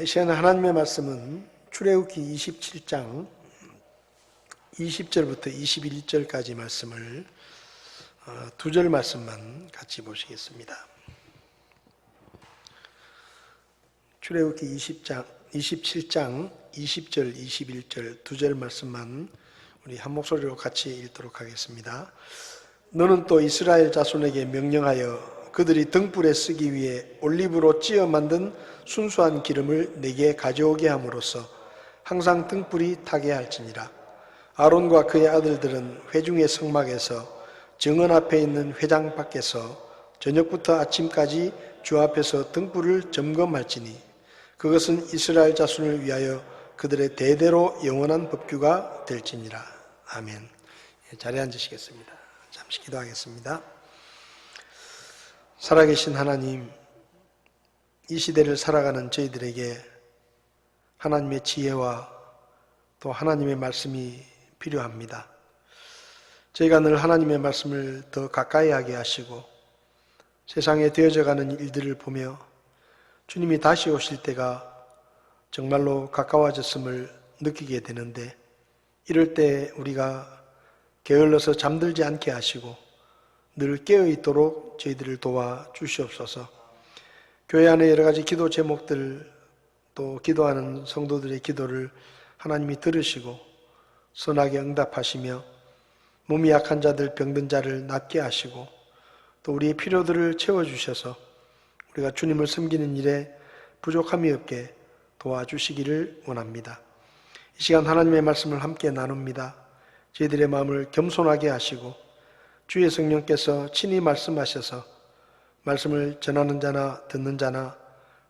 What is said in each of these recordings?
이 시간에 하나님의 말씀은 출애굽기 27장 20절부터 21절까지 말씀을 두 절 말씀만 같이 보시겠습니다. 출애굽기 27장 20절 21절 두 절 말씀만 우리 한 목소리로 같이 읽도록 하겠습니다. 너는 또 이스라엘 자손에게 명령하여 그들이 등불에 쓰기 위해 올리브로 찌어 만든 순수한 기름을 내게 가져오게 함으로써 항상 등불이 타게 할지니라. 아론과 그의 아들들은 회중의 성막에서 정원 앞에 있는 회장 밖에서 저녁부터 아침까지 주 앞에서 등불을 점검할지니 그것은 이스라엘 자손을 위하여 그들의 대대로 영원한 법규가 될지니라. 아멘. 자리에 앉으시겠습니다. 잠시 기도하겠습니다. 살아계신 하나님, 이 시대를 살아가는 저희들에게 하나님의 지혜와 또 하나님의 말씀이 필요합니다. 저희가 늘 하나님의 말씀을 더 가까이 하게 하시고 세상에 되어져가는 일들을 보며 주님이 다시 오실 때가 정말로 가까워졌음을 느끼게 되는데, 이럴 때 우리가 게을러서 잠들지 않게 하시고 늘 깨어있도록 저희들을 도와주시옵소서. 교회 안에 여러 가지 기도 제목들, 또 기도하는 성도들의 기도를 하나님이 들으시고 선하게 응답하시며 몸이 약한 자들, 병든 자를 낫게 하시고 또 우리의 필요들을 채워주셔서 우리가 주님을 섬기는 일에 부족함이 없게 도와주시기를 원합니다. 이 시간 하나님의 말씀을 함께 나눕니다. 저희들의 마음을 겸손하게 하시고 주의 성령께서 친히 말씀하셔서 말씀을 전하는 자나 듣는 자나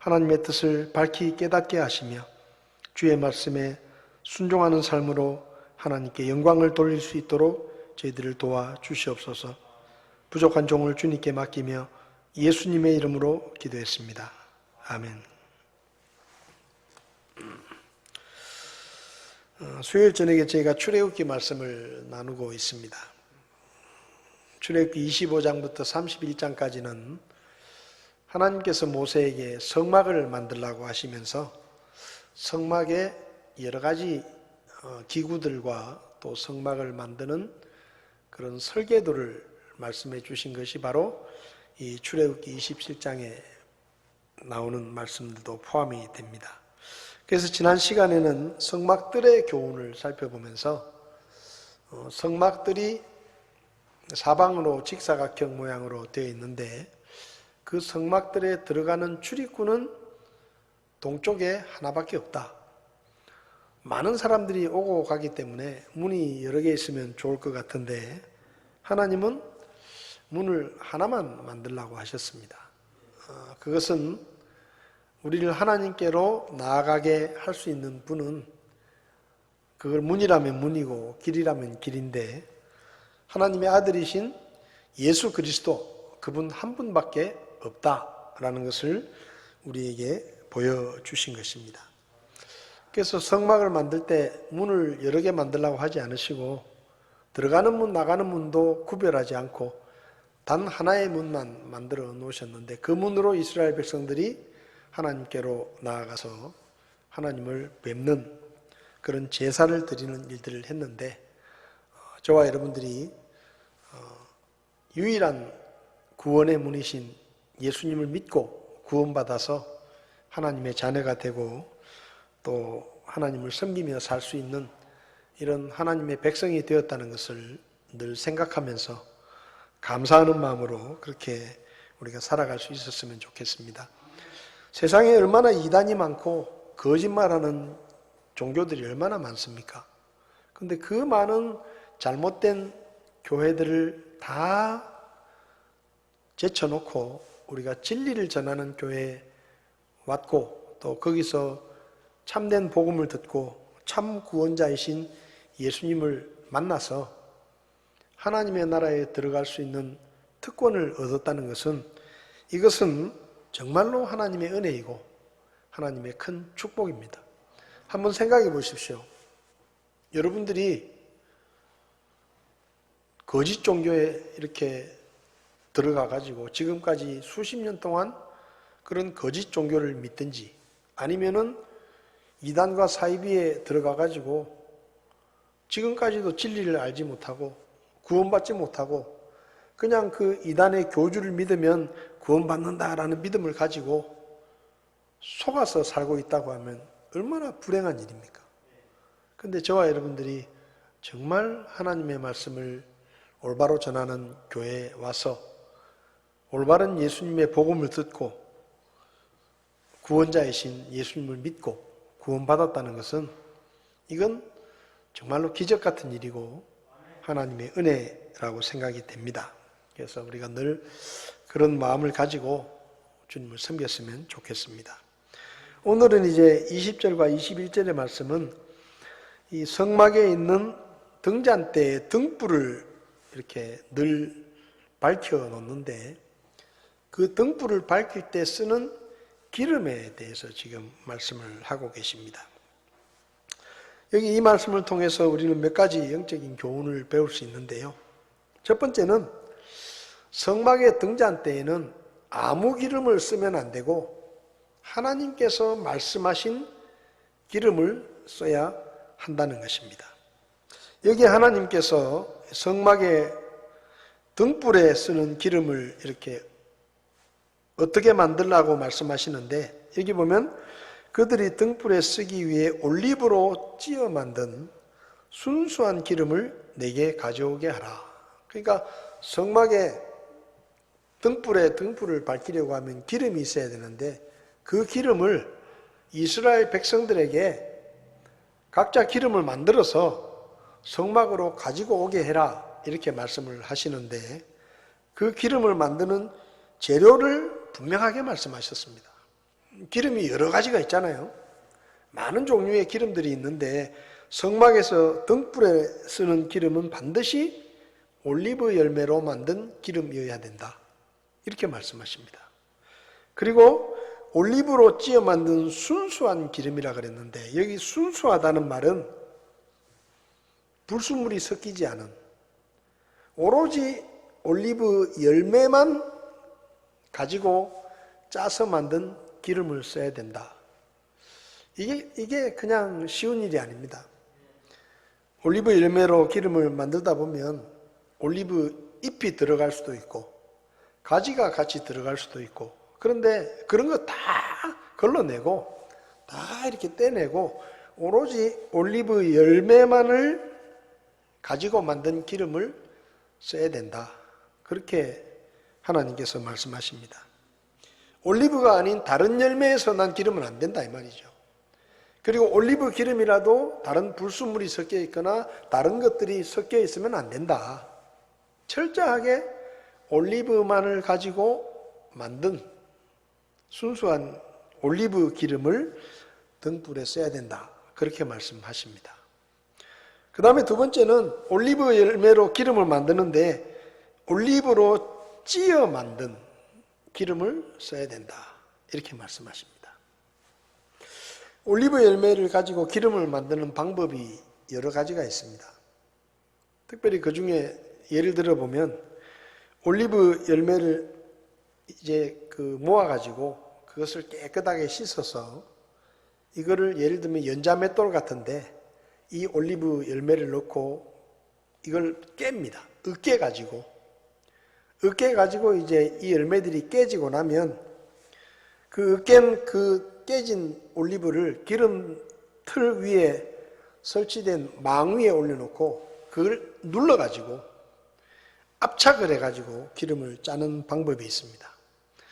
하나님의 뜻을 밝히 깨닫게 하시며 주의 말씀에 순종하는 삶으로 하나님께 영광을 돌릴 수 있도록 저희들을 도와주시옵소서. 부족한 종을 주님께 맡기며 예수님의 이름으로 기도했습니다. 아멘. 수요일 저녁에 저희가 출애굽기 말씀을 나누고 있습니다. 출애굽기 25장부터 31장까지는 하나님께서 모세에게 성막을 만들라고 하시면서 성막에 여러 가지 기구들과 또 성막을 만드는 그런 설계도를 말씀해 주신 것이 바로 이 출애굽기 27장에 나오는 말씀들도 포함이 됩니다. 그래서 지난 시간에는 성막들의 교훈을 살펴보면서 성막들이 사방으로 직사각형 모양으로 되어 있는데 그 성막들에 들어가는 출입구는 동쪽에 하나밖에 없다. 많은 사람들이 오고 가기 때문에 문이 여러 개 있으면 좋을 것 같은데 하나님은 문을 하나만 만들라고 하셨습니다. 그것은 우리를 하나님께로 나아가게 할 수 있는 문은 그걸 문이라면 문이고 길이라면 길인데 하나님의 아들이신 예수 그리스도 그분 한 분밖에 없다라는 것을 우리에게 보여주신 것입니다. 그래서 성막을 만들 때 문을 여러 개 만들려고 하지 않으시고 들어가는 문 나가는 문도 구별하지 않고 단 하나의 문만 만들어 놓으셨는데 그 문으로 이스라엘 백성들이 하나님께로 나아가서 하나님을 뵙는 그런 제사를 드리는 일들을 했는데 저와 여러분들이 유일한 구원의 문이신 예수님을 믿고 구원받아서 하나님의 자녀가 되고 또 하나님을 섬기며 살 수 있는 이런 하나님의 백성이 되었다는 것을 늘 생각하면서 감사하는 마음으로 그렇게 우리가 살아갈 수 있었으면 좋겠습니다. 세상에 얼마나 이단이 많고 거짓말하는 종교들이 얼마나 많습니까? 그런데 그 많은 잘못된 교회들을 다 제쳐놓고 우리가 진리를 전하는 교회에 왔고 또 거기서 참된 복음을 듣고 참 구원자이신 예수님을 만나서 하나님의 나라에 들어갈 수 있는 특권을 얻었다는 것은 이것은 정말로 하나님의 은혜이고 하나님의 큰 축복입니다. 한번 생각해 보십시오. 여러분들이 거짓 종교에 이렇게 들어가 가지고 지금까지 수십 년 동안 그런 거짓 종교를 믿든지 아니면은 이단과 사이비에 들어가 가지고 지금까지도 진리를 알지 못하고 구원받지 못하고 그냥 그 이단의 교주를 믿으면 구원받는다라는 믿음을 가지고 속아서 살고 있다고 하면 얼마나 불행한 일입니까? 근데 저와 여러분들이 정말 하나님의 말씀을 올바로 전하는 교회에 와서 올바른 예수님의 복음을 듣고 구원자이신 예수님을 믿고 구원받았다는 것은 이건 정말로 기적 같은 일이고 하나님의 은혜라고 생각이 됩니다. 그래서 우리가 늘 그런 마음을 가지고 주님을 섬겼으면 좋겠습니다. 오늘은 이제 20절과 21절의 말씀은 이 성막에 있는 등잔대의 등불을 이렇게 늘 밝혀 놓는데 그 등불을 밝힐 때 쓰는 기름에 대해서 지금 말씀을 하고 계십니다. 여기 이 말씀을 통해서 우리는 몇 가지 영적인 교훈을 배울 수 있는데요. 첫 번째는 성막의 등잔대에는 아무 기름을 쓰면 안 되고 하나님께서 말씀하신 기름을 써야 한다는 것입니다. 여기 하나님께서 성막의 등불에 쓰는 기름을 이렇게 어떻게 만들라고 말씀하시는데 여기 보면 그들이 등불에 쓰기 위해 올리브로 찌어 만든 순수한 기름을 내게 가져오게 하라. 그러니까 성막에 등불을 밝히려고 하면 기름이 있어야 되는데 그 기름을 이스라엘 백성들에게 각자 기름을 만들어서 성막으로 가지고 오게 해라 이렇게 말씀을 하시는데 그 기름을 만드는 재료를 분명하게 말씀하셨습니다. 기름이 여러 가지가 있잖아요. 많은 종류의 기름들이 있는데 성막에서 등불에 쓰는 기름은 반드시 올리브 열매로 만든 기름이어야 된다. 이렇게 말씀하십니다. 그리고 올리브로 찌어 만든 순수한 기름이라 그랬는데 여기 순수하다는 말은 불순물이 섞이지 않은 오로지 올리브 열매만 가지고 짜서 만든 기름을 써야 된다. 이게 그냥 쉬운 일이 아닙니다. 올리브 열매로 기름을 만들다 보면 올리브 잎이 들어갈 수도 있고 가지가 같이 들어갈 수도 있고 그런데 그런 거 다 걸러내고 다 이렇게 떼내고 오로지 올리브 열매만을 가지고 만든 기름을 써야 된다. 그렇게 하나님께서 말씀하십니다. 올리브가 아닌 다른 열매에서 난 기름은 안 된다 이 말이죠. 그리고 올리브 기름이라도 다른 불순물이 섞여 있거나 다른 것들이 섞여 있으면 안 된다. 철저하게 올리브만을 가지고 만든 순수한 올리브 기름을 등불에 써야 된다. 그렇게 말씀하십니다. 그 다음에 두 번째는 올리브 열매로 기름을 만드는데 올리브로 찌어 만든 기름을 써야 된다. 이렇게 말씀하십니다. 올리브 열매를 가지고 기름을 만드는 방법이 여러 가지가 있습니다. 특별히 그 중에 예를 들어 보면 올리브 열매를 이제 모아가지고 그것을 깨끗하게 씻어서 이거를 예를 들면 연자맷돌 같은데 이 올리브 열매를 넣고 이걸 깹니다. 으깨가지고 이제 이 열매들이 깨지고 나면 그 깨진 올리브를 기름 틀 위에 설치된 망 위에 올려놓고 그걸 눌러가지고 압착을 해가지고 기름을 짜는 방법이 있습니다.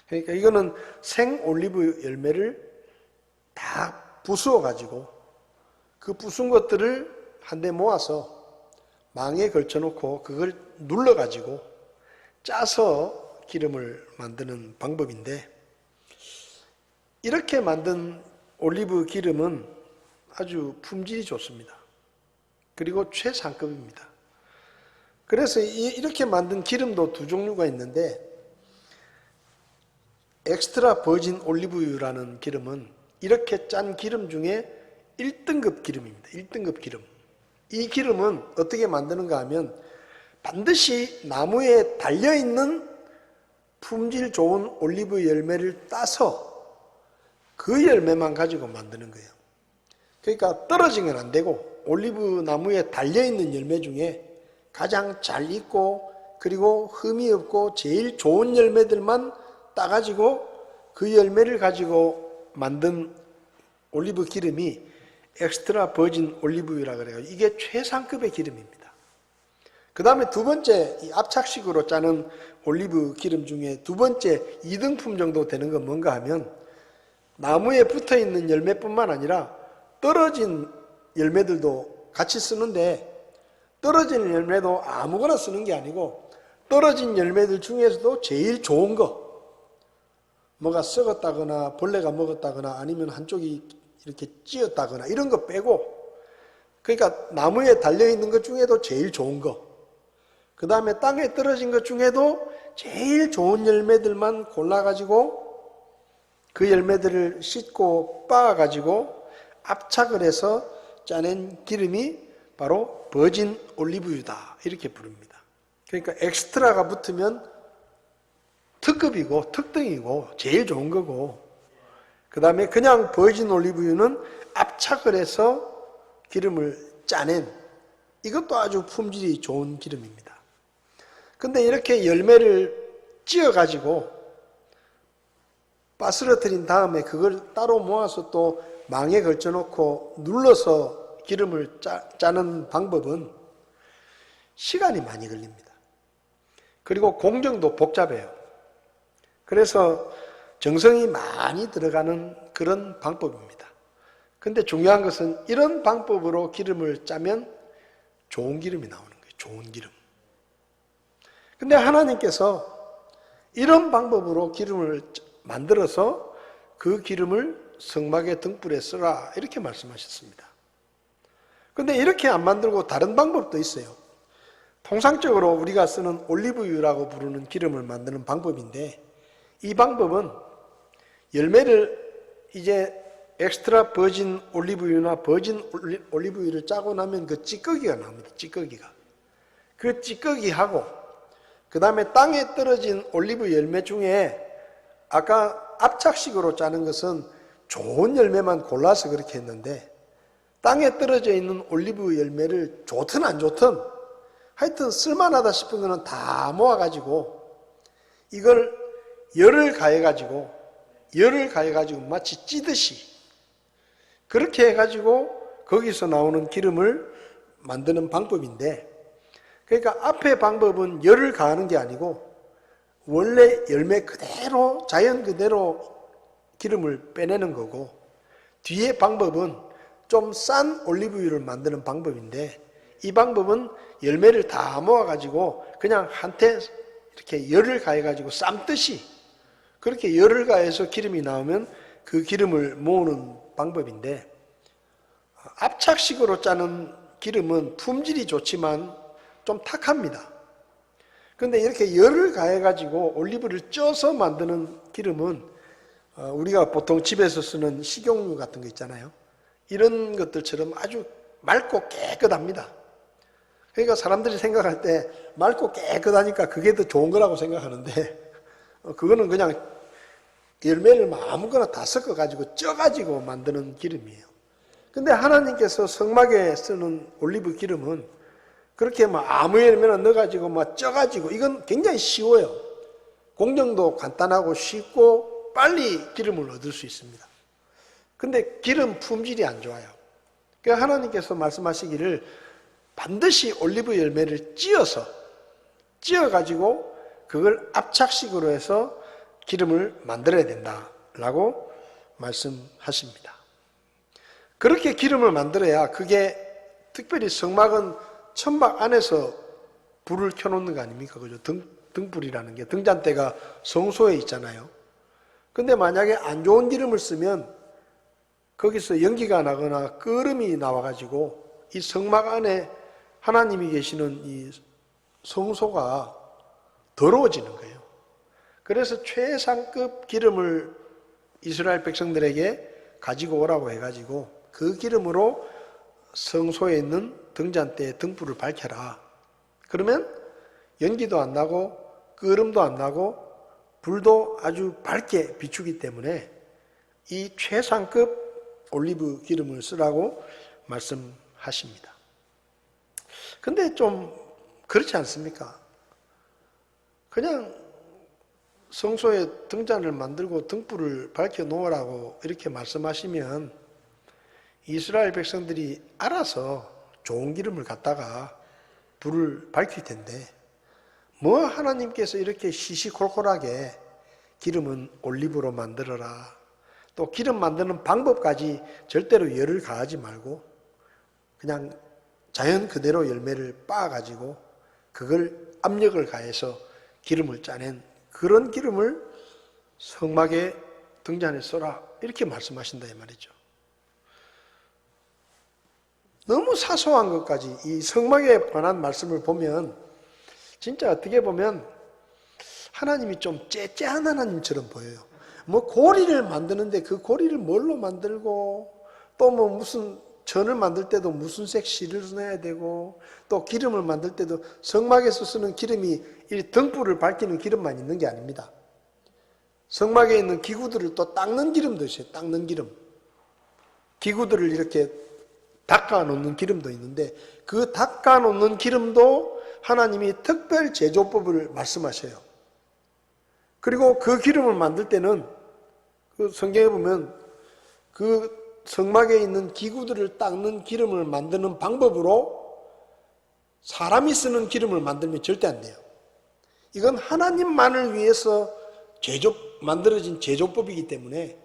그러니까 이거는 생 올리브 열매를 다 부수어가지고 그 부순 것들을 한데 모아서 망에 걸쳐놓고 그걸 눌러가지고 짜서 기름을 만드는 방법인데 이렇게 만든 올리브 기름은 아주 품질이 좋습니다. 그리고 최상급입니다. 그래서 이렇게 만든 기름도 두 종류가 있는데 엑스트라 버진 올리브유라는 기름은 이렇게 짠 기름 중에 1등급 기름입니다. 1등급 기름. 이 기름은 어떻게 만드는가 하면 반드시 나무에 달려있는 품질 좋은 올리브 열매를 따서 그 열매만 가지고 만드는 거예요. 그러니까 떨어진 건 안 되고 올리브 나무에 달려있는 열매 중에 가장 잘 익고 그리고 흠이 없고 제일 좋은 열매들만 따가지고 그 열매를 가지고 만든 올리브 기름이 엑스트라 버진 올리브유라 그래요. 이게 최상급의 기름입니다. 그 다음에 두 번째, 이 압착식으로 짜는 올리브 기름 중에 두 번째 2등품 정도 되는 건 뭔가 하면 나무에 붙어 있는 열매뿐만 아니라 떨어진 열매들도 같이 쓰는데 떨어진 열매도 아무거나 쓰는 게 아니고 떨어진 열매들 중에서도 제일 좋은 거, 뭐가 썩었다거나 벌레가 먹었다거나 아니면 한쪽이 이렇게 찧었다거나 이런 거 빼고, 그러니까 나무에 달려있는 것 중에도 제일 좋은 거, 그 다음에 땅에 떨어진 것 중에도 제일 좋은 열매들만 골라가지고 그 열매들을 씻고 빻아가지고 압착을 해서 짜낸 기름이 바로 버진 올리브유다 이렇게 부릅니다. 그러니까 엑스트라가 붙으면 특급이고 특등이고 제일 좋은 거고, 그 다음에 그냥 버진 올리브유는 압착을 해서 기름을 짜낸, 이것도 아주 품질이 좋은 기름입니다. 근데 이렇게 열매를 찧어가지고 빠스러뜨린 다음에 그걸 따로 모아서 또 망에 걸쳐놓고 눌러서 기름을 짜는 방법은 시간이 많이 걸립니다. 그리고 공정도 복잡해요. 그래서 정성이 많이 들어가는 그런 방법입니다. 근데 중요한 것은 이런 방법으로 기름을 짜면 좋은 기름이 나오는 거예요. 좋은 기름. 근데 하나님께서 이런 방법으로 기름을 만들어서 그 기름을 성막의 등불에 쓰라 이렇게 말씀하셨습니다. 근데 이렇게 안 만들고 다른 방법도 있어요. 통상적으로 우리가 쓰는 올리브유라고 부르는 기름을 만드는 방법인데, 이 방법은 열매를 이제 엑스트라 버진 올리브유나 버진 올리브유를 짜고 나면 그 찌꺼기가 나옵니다. 찌꺼기가. 그 찌꺼기하고 그 다음에 땅에 떨어진 올리브 열매 중에 아까 압착식으로 짜는 것은 좋은 열매만 골라서 그렇게 했는데, 땅에 떨어져 있는 올리브 열매를 좋든 안 좋든 하여튼 쓸만하다 싶은 거는 다 모아가지고 이걸 열을 가해가지고 마치 찌듯이 그렇게 해가지고 거기서 나오는 기름을 만드는 방법인데, 그러니까 앞에 방법은 열을 가하는 게 아니고 원래 열매 그대로 자연 그대로 기름을 빼내는 거고, 뒤에 방법은 좀 싼 올리브유를 만드는 방법인데, 이 방법은 열매를 다 모아가지고 그냥 한테 이렇게 열을 가해가지고 삶듯이 그렇게 열을 가해서 기름이 나오면 그 기름을 모으는 방법인데, 압착식으로 짜는 기름은 품질이 좋지만 좀 탁합니다. 근데 이렇게 열을 가해가지고 올리브를 쪄서 만드는 기름은 우리가 보통 집에서 쓰는 식용유 같은 거 있잖아요. 이런 것들처럼 아주 맑고 깨끗합니다. 그러니까 사람들이 생각할 때 맑고 깨끗하니까 그게 더 좋은 거라고 생각하는데, 그거는 그냥 열매를 아무거나 다 섞어가지고 쪄가지고 만드는 기름이에요. 근데 하나님께서 성막에 쓰는 올리브 기름은 그렇게 아무 열매나 넣어가지고 쪄가지고, 이건 굉장히 쉬워요. 공정도 간단하고 쉽고 빨리 기름을 얻을 수 있습니다. 근데 기름 품질이 안 좋아요. 그러니까 하나님께서 말씀하시기를 반드시 올리브 열매를 찧어가지고 그걸 압착식으로 해서 기름을 만들어야 된다라고 말씀하십니다. 그렇게 기름을 만들어야, 그게 특별히 성막은 천막 안에서 불을 켜놓는 거 아닙니까? 그죠? 등불이라는 게 등잔대가 성소에 있잖아요. 근데 만약에 안 좋은 기름을 쓰면 거기서 연기가 나거나 끓음이 나와가지고 이 성막 안에 하나님이 계시는 이 성소가 더러워지는 거예요. 그래서 최상급 기름을 이스라엘 백성들에게 가지고 오라고 해가지고 그 기름으로 성소에 있는 등잔대에 등불을 밝혀라. 그러면 연기도 안 나고 끓음도 안 나고 불도 아주 밝게 비추기 때문에 이 최상급 올리브 기름을 쓰라고 말씀하십니다. 근데 좀 그렇지 않습니까? 그냥 성소에 등잔을 만들고 등불을 밝혀 놓으라고 이렇게 말씀하시면 이스라엘 백성들이 알아서 좋은 기름을 갖다가 불을 밝힐 텐데, 뭐 하나님께서 이렇게 시시콜콜하게 기름은 올리브로 만들어라, 또 기름 만드는 방법까지 절대로 열을 가하지 말고 그냥 자연 그대로 열매를 빻아가지고 그걸 압력을 가해서 기름을 짜낸 그런 기름을 성막의 등잔에 쏘라, 이렇게 말씀하신다 이 말이죠. 너무 사소한 것까지 이 성막에 관한 말씀을 보면 진짜 어떻게 보면 하나님이 좀 째째한 하나님처럼 보여요. 뭐 고리를 만드는데 그 고리를 뭘로 만들고, 또 뭐 무슨 전을 만들 때도 무슨 색 실을 넣어야 되고, 또 기름을 만들 때도 성막에서 쓰는 기름이 이 등불을 밝히는 기름만 있는 게 아닙니다. 성막에 있는 기구들을 또 닦는 기름도 있어요. 닦는 기름. 기구들을 이렇게 닦아 놓는 기름도 있는데, 그 닦아 놓는 기름도 하나님이 특별 제조법을 말씀하셔요. 그리고 그 기름을 만들 때는 그 성경에 보면 그 성막에 있는 기구들을 닦는 기름을 만드는 방법으로 사람이 쓰는 기름을 만들면 절대 안 돼요. 이건 하나님만을 위해서 만들어진 제조법이기 때문에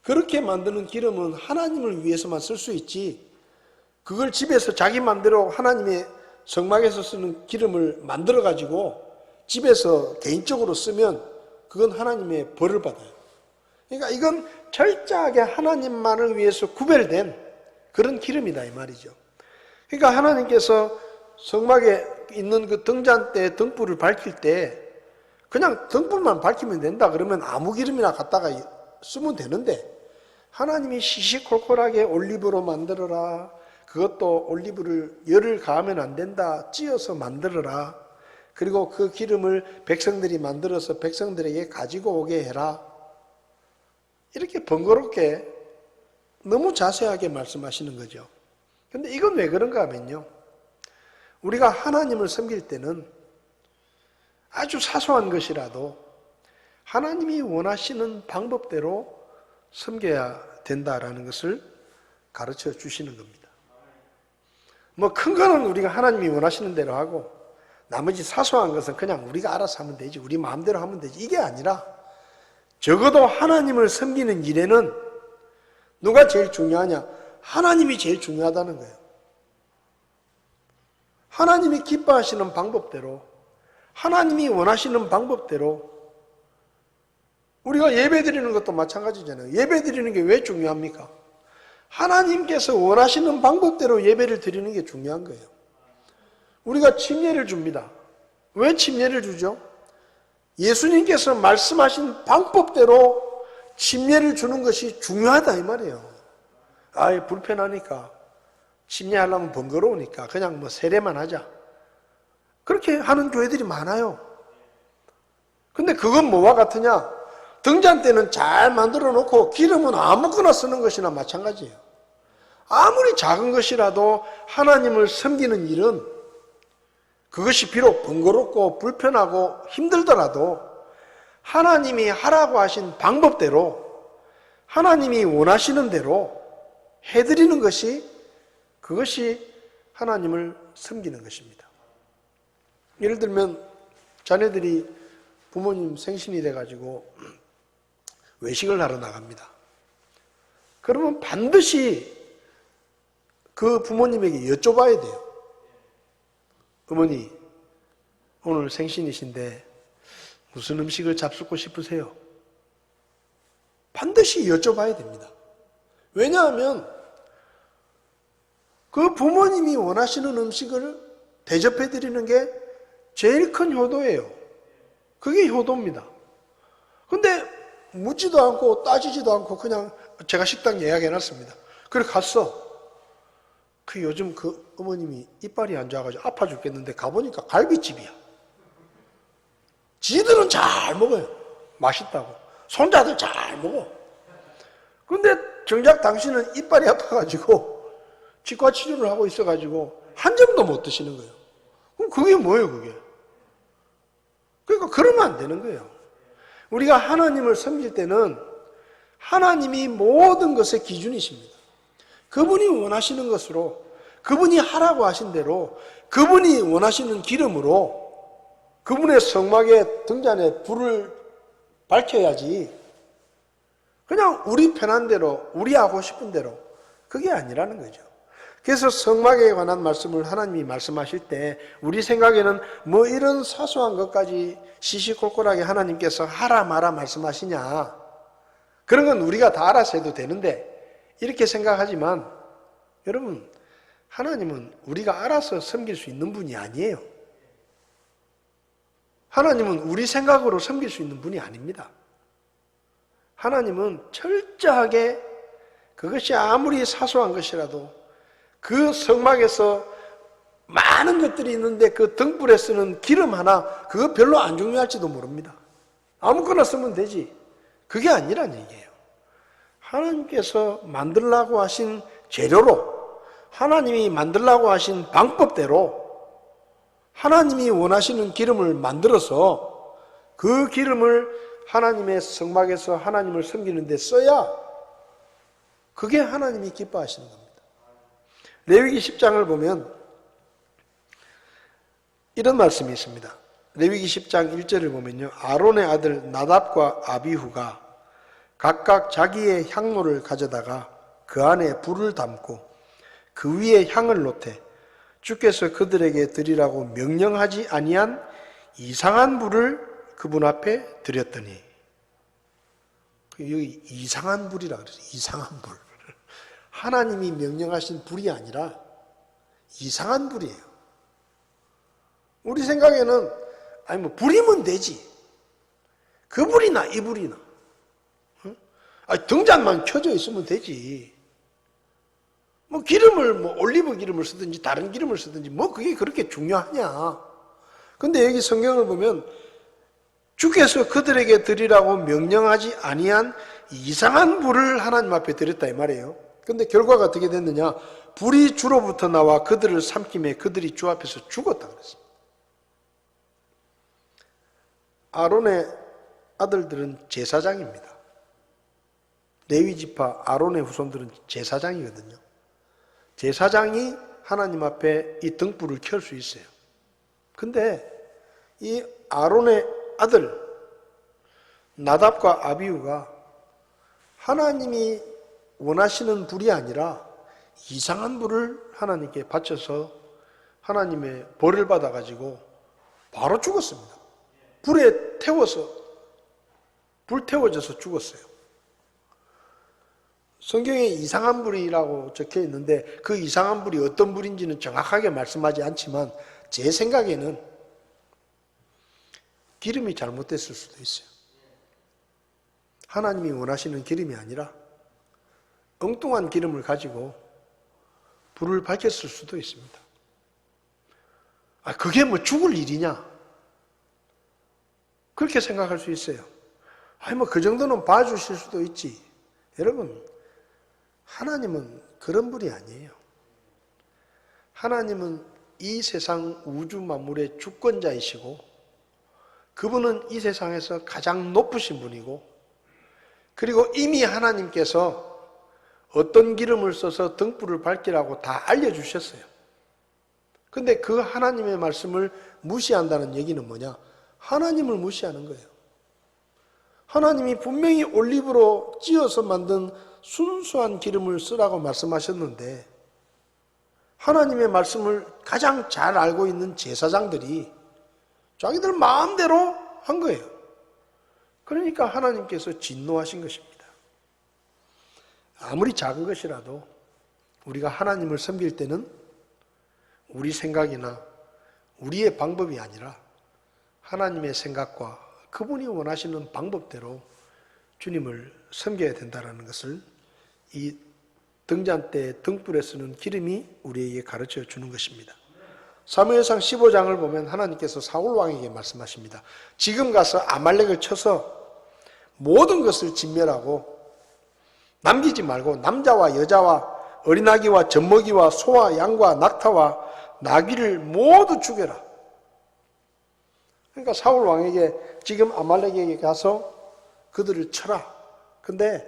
그렇게 만드는 기름은 하나님을 위해서만 쓸 수 있지, 그걸 집에서 자기 맘대로 하나님의 성막에서 쓰는 기름을 만들어 가지고 집에서 개인적으로 쓰면 그건 하나님의 벌을 받아요. 그러니까 이건 철저하게 하나님만을 위해서 구별된 그런 기름이다 이 말이죠. 그러니까 하나님께서 성막에 있는 그 등잔대 등불을 밝힐 때 그냥 등불만 밝히면 된다 그러면 아무 기름이나 갖다가 쓰면 되는데, 하나님이 시시콜콜하게 올리브로 만들어라, 그것도 올리브를 열을 가하면 안 된다, 찧어서 만들어라, 그리고 그 기름을 백성들이 만들어서 백성들에게 가지고 오게 해라, 이렇게 번거롭게 너무 자세하게 말씀하시는 거죠. 근데 이건 왜 그런가 하면요, 우리가 하나님을 섬길 때는 아주 사소한 것이라도 하나님이 원하시는 방법대로 섬겨야 된다라는 것을 가르쳐 주시는 겁니다. 뭐 큰 거는 우리가 하나님이 원하시는 대로 하고 나머지 사소한 것은 그냥 우리가 알아서 하면 되지, 우리 마음대로 하면 되지, 이게 아니라 적어도 하나님을 섬기는 일에는 누가 제일 중요하냐? 하나님이 제일 중요하다는 거예요. 하나님이 기뻐하시는 방법대로, 하나님이 원하시는 방법대로. 우리가 예배 드리는 것도 마찬가지잖아요. 예배 드리는 게 왜 중요합니까? 하나님께서 원하시는 방법대로 예배를 드리는 게 중요한 거예요. 우리가 침례를 줍니다. 왜 침례를 주죠? 예수님께서 말씀하신 방법대로 침례를 주는 것이 중요하다 이 말이에요. 아예 불편하니까, 침례하려면 번거로우니까 그냥 뭐 세례만 하자, 그렇게 하는 교회들이 많아요. 근데 그건 뭐와 같으냐? 등잔대는 잘 만들어 놓고 기름은 아무거나 쓰는 것이나 마찬가지예요. 아무리 작은 것이라도 하나님을 섬기는 일은 그것이 비록 번거롭고 불편하고 힘들더라도 하나님이 하라고 하신 방법대로, 하나님이 원하시는 대로 해드리는 것이, 그것이 하나님을 섬기는 것입니다. 예를 들면 자녀들이 부모님 생신이 돼가지고 외식을 하러 나갑니다. 그러면 반드시 그 부모님에게 여쭤봐야 돼요. 어머니, 오늘 생신이신데 무슨 음식을 잡수고 싶으세요? 반드시 여쭤봐야 됩니다. 왜냐하면 그 부모님이 원하시는 음식을 대접해 드리는 게 제일 큰 효도예요. 그게 효도입니다. 근데 묻지도 않고 따지지도 않고 그냥 제가 식당 예약해 놨습니다. 그래 갔어. 그 요즘 그 어머님이 이빨이 안 좋아가지고 아파 죽겠는데 가보니까 갈비집이야. 지들은 잘 먹어요. 맛있다고. 손자들 잘 먹어. 근데 정작 당신은 이빨이 아파가지고 치과 치료를 하고 있어가지고 한 점도 못 드시는 거예요. 그럼 그게 뭐예요, 그게? 그러니까 그러면 안 되는 거예요. 우리가 하나님을 섬길 때는 하나님이 모든 것의 기준이십니다. 그분이 원하시는 것으로, 그분이 하라고 하신 대로, 그분이 원하시는 기름으로 그분의 성막의 등잔에 불을 밝혀야지, 그냥 우리 편한 대로, 우리 하고 싶은 대로, 그게 아니라는 거죠. 그래서 성막에 관한 말씀을 하나님이 말씀하실 때 우리 생각에는 뭐 이런 사소한 것까지 시시콜콜하게 하나님께서 하라 마라 말씀하시냐, 그런 건 우리가 다 알아서 해도 되는데 이렇게 생각하지만, 여러분, 하나님은 우리가 알아서 섬길 수 있는 분이 아니에요. 하나님은 우리 생각으로 섬길 수 있는 분이 아닙니다. 하나님은 철저하게 그것이 아무리 사소한 것이라도 그 성막에서 많은 것들이 있는데 그 등불에 쓰는 기름 하나, 그거 별로 안 중요할지도 모릅니다. 아무거나 쓰면 되지. 그게 아니란 얘기예요. 하나님께서 만들라고 하신 재료로, 하나님이 만들라고 하신 방법대로 하나님이 원하시는 기름을 만들어서 그 기름을 하나님의 성막에서 하나님을 섬기는 데 써야 그게 하나님이 기뻐하시는 겁니다. 레위기 10장을 보면 이런 말씀이 있습니다. 레위기 10장 1절을 보면요, 아론의 아들 나답과 아비후가 각각 자기의 향로를 가져다가 그 안에 불을 담고 그 위에 향을 놓되 주께서 그들에게 드리라고 명령하지 아니한 이상한 불을 그분 앞에 드렸더니, 여기 이상한 불이라 그래요. 이상한 불. 하나님이 명령하신 불이 아니라 이상한 불이에요. 우리 생각에는 아니 뭐 불이면 되지. 그 불이나 이 불이나. 아니 등잔만 켜져 있으면 되지. 뭐 기름을 뭐 올리브 기름을 쓰든지 다른 기름을 쓰든지 뭐 그게 그렇게 중요하냐. 근데 여기 성경을 보면 주께서 그들에게 드리라고 명령하지 아니한 이상한 불을 하나님 앞에 드렸다 이 말이에요. 근데 결과가 어떻게 됐느냐? 불이 주로부터 나와 그들을 삼킴에 그들이 주 앞에서 죽었다 그랬습니다. 아론의 아들들은 제사장입니다. 레위 지파 아론의 후손들은 제사장이거든요. 제사장이 하나님 앞에 이 등불을 켤 수 있어요. 근데 이 아론의 아들 나답과 아비후가 하나님이 원하시는 불이 아니라 이상한 불을 하나님께 바쳐서 하나님의 벌을 받아가지고 바로 죽었습니다. 불에 태워서, 불태워져서 죽었어요. 성경에 이상한 불이라고 적혀 있는데 그 이상한 불이 어떤 불인지는 정확하게 말씀하지 않지만 제 생각에는 기름이 잘못됐을 수도 있어요. 하나님이 원하시는 기름이 아니라 엉뚱한 기름을 가지고 불을 밝혔을 수도 있습니다. 아, 그게 뭐 죽을 일이냐? 그렇게 생각할 수 있어요. 아니, 뭐 그 정도는 봐주실 수도 있지. 여러분, 하나님은 그런 분이 아니에요. 하나님은 이 세상 우주 만물의 주권자이시고 그분은 이 세상에서 가장 높으신 분이고, 그리고 이미 하나님께서 어떤 기름을 써서 등불을 밝히라고 다 알려주셨어요. 근데 그 하나님의 말씀을 무시한다는 얘기는 뭐냐? 하나님을 무시하는 거예요. 하나님이 분명히 올리브로 찧어서 만든 순수한 기름을 쓰라고 말씀하셨는데 하나님의 말씀을 가장 잘 알고 있는 제사장들이 자기들 마음대로 한 거예요. 그러니까 하나님께서 진노하신 것입니다. 아무리 작은 것이라도 우리가 하나님을 섬길 때는 우리 생각이나 우리의 방법이 아니라 하나님의 생각과 그분이 원하시는 방법대로 주님을 섬겨야 된다는 것을 이 등잔대 등불에 쓰는 기름이 우리에게 가르쳐 주는 것입니다. 사무엘상 15장을 보면 하나님께서 사울 왕에게 말씀하십니다. 지금 가서 아말렉을 쳐서 모든 것을 진멸하고 남기지 말고 남자와 여자와 어린아기와 젖먹이와 소와 양과 낙타와 나귀를 모두 죽여라. 그러니까 사울 왕에게 지금 아말렉에게 가서 그들을 쳐라. 근데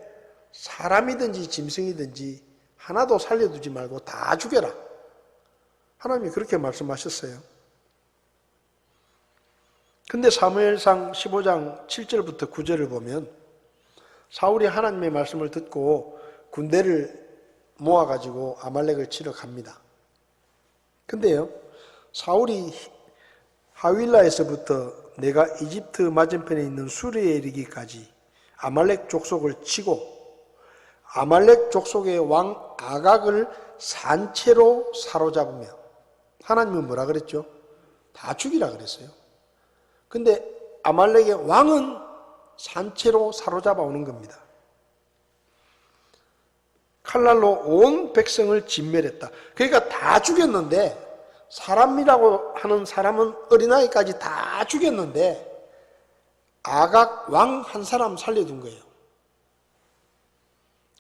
사람이든지 짐승이든지 하나도 살려두지 말고 다 죽여라. 하나님이 그렇게 말씀하셨어요. 근데 사무엘상 15장 7절부터 9절을 보면 사울이 하나님의 말씀을 듣고 군대를 모아가지고 아말렉을 치러 갑니다. 근데요, 사울이 하윌라에서부터 내가 이집트 맞은편에 있는 수르에 이르기까지 아말렉 족속을 치고 아말렉 족속의 왕 아각을 산채로 사로잡으며, 하나님은 뭐라 그랬죠? 다 죽이라 그랬어요. 근데 아말렉의 왕은 산채로 사로잡아 오는 겁니다. 칼날로 온 백성을 진멸했다. 그러니까 다 죽였는데, 사람이라고 하는 사람은 어린아이까지 다 죽였는데 아각 왕 한 사람 살려둔 거예요.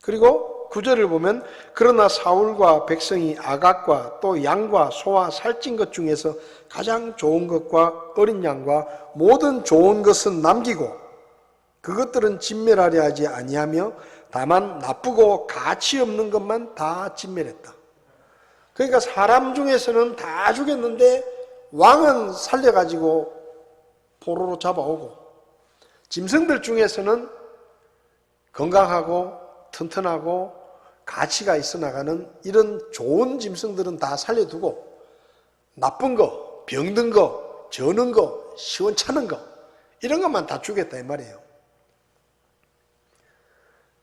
그리고 9절을 보면 그러나 사울과 백성이 아각과 또 양과 소와 살찐 것 중에서 가장 좋은 것과 어린 양과 모든 좋은 것은 남기고 그것들은 진멸하려 하지 아니하며 다만 나쁘고 가치 없는 것만 다 진멸했다. 그러니까 사람 중에서는 다 죽였는데 왕은 살려가지고 포로로 잡아오고, 짐승들 중에서는 건강하고 튼튼하고 가치가 있어 나가는 이런 좋은 짐승들은 다 살려두고 나쁜 거, 병든 거, 저는 거, 시원찮은 거 이런 것만 다 죽였다 이 말이에요.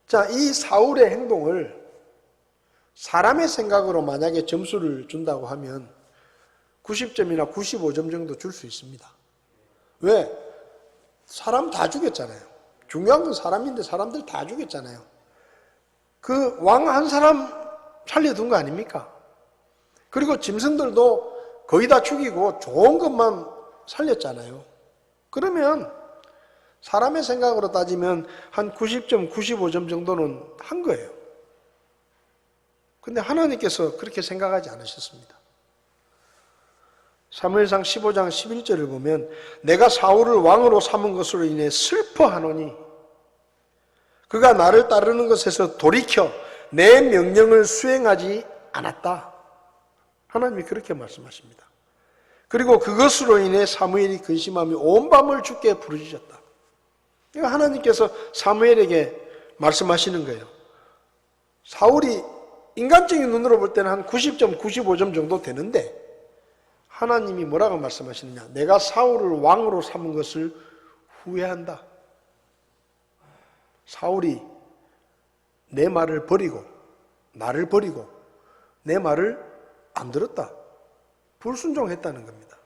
자, 이 사울의 행동을 사람의 생각으로 만약에 점수를 준다고 하면 90점이나 95점 정도 줄 수 있습니다. 왜? 사람 다 죽였잖아요. 중요한 건 사람인데 사람들 다 죽였잖아요. 그 왕 한 사람 살려둔 거 아닙니까? 그리고 짐승들도 거의 다 죽이고 좋은 것만 살렸잖아요. 그러면 사람의 생각으로 따지면 한 90점, 95점 정도는 한 거예요. 근데 하나님께서 그렇게 생각하지 않으셨습니다. 사무엘상 15장 11절을 보면 내가 사울을 왕으로 삼은 것으로 인해 슬퍼하노니 그가 나를 따르는 것에서 돌이켜 내 명령을 수행하지 않았다. 하나님이 그렇게 말씀하십니다. 그리고 그것으로 인해 사무엘이 근심하며 온 밤을 주께 부르짖었다. 그러니까 하나님께서 사무엘에게 말씀하시는 거예요. 사울이 인간적인 눈으로 볼 때는 한 90점, 95점 정도 되는데 하나님이 뭐라고 말씀하시느냐? 내가 사울을 왕으로 삼은 것을 후회한다. 사울이 내 말을 버리고 나를 버리고 내 말을 안 들었다. 불순종했다는 겁니다.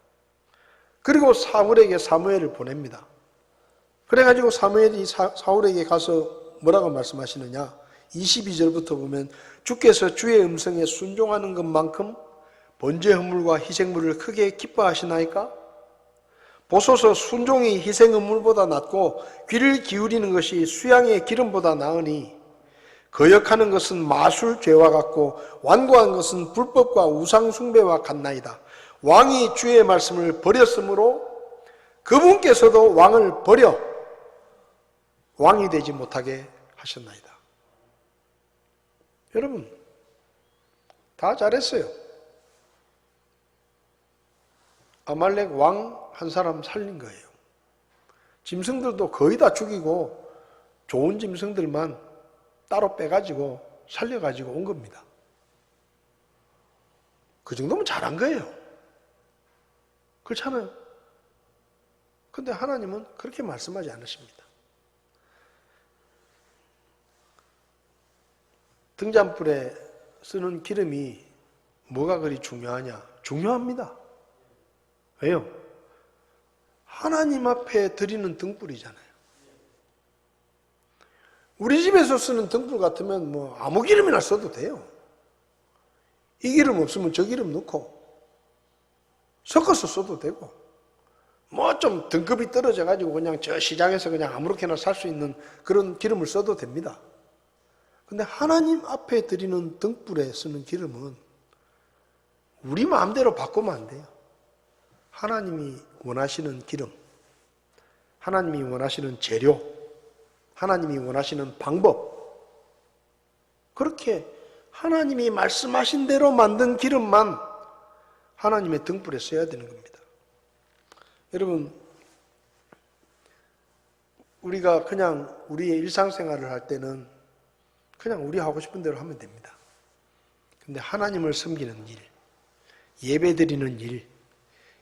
그리고 사울에게 사무엘을 보냅니다. 그래가지고 사무엘이 사울에게 가서 뭐라고 말씀하시느냐? 22절부터 보면 주께서 주의 음성에 순종하는 것만큼 번제 헌물과 희생물을 크게 기뻐하시나이까? 보소서 순종이 희생 헌물보다 낫고 귀를 기울이는 것이 수양의 기름보다 나으니 거역하는 것은 마술 죄와 같고 완고한 것은 불법과 우상 숭배와 같나이다. 왕이 주의 말씀을 버렸으므로 그분께서도 왕을 버려 왕이 되지 못하게 하셨나이다. 여러분 다 잘했어요. 아말렉 왕 한 사람 살린 거예요. 짐승들도 거의 다 죽이고 좋은 짐승들만 따로 빼가지고 살려가지고 온 겁니다. 그 정도면 잘한 거예요. 그렇잖아요. 근데 하나님은 그렇게 말씀하지 않으십니다. 등잔불에 쓰는 기름이 뭐가 그리 중요하냐? 중요합니다. 왜요? 하나님 앞에 드리는 등불이잖아요. 우리 집에서 쓰는 등불 같으면 뭐 아무 기름이나 써도 돼요. 이 기름 없으면 저 기름 넣고 섞어서 써도 되고 뭐 좀 등급이 떨어져 가지고 그냥 저 시장에서 그냥 아무렇게나 살 수 있는 그런 기름을 써도 됩니다. 근데 하나님 앞에 드리는 등불에 쓰는 기름은 우리 마음대로 바꾸면 안 돼요. 하나님이 원하시는 기름, 하나님이 원하시는 재료, 하나님이 원하시는 방법, 그렇게 하나님이 말씀하신 대로 만든 기름만 하나님의 등불에 써야 되는 겁니다. 여러분, 우리가 그냥 우리의 일상생활을 할 때는 그냥 우리 하고 싶은 대로 하면 됩니다. 근데 하나님을 섬기는 일, 예배드리는 일,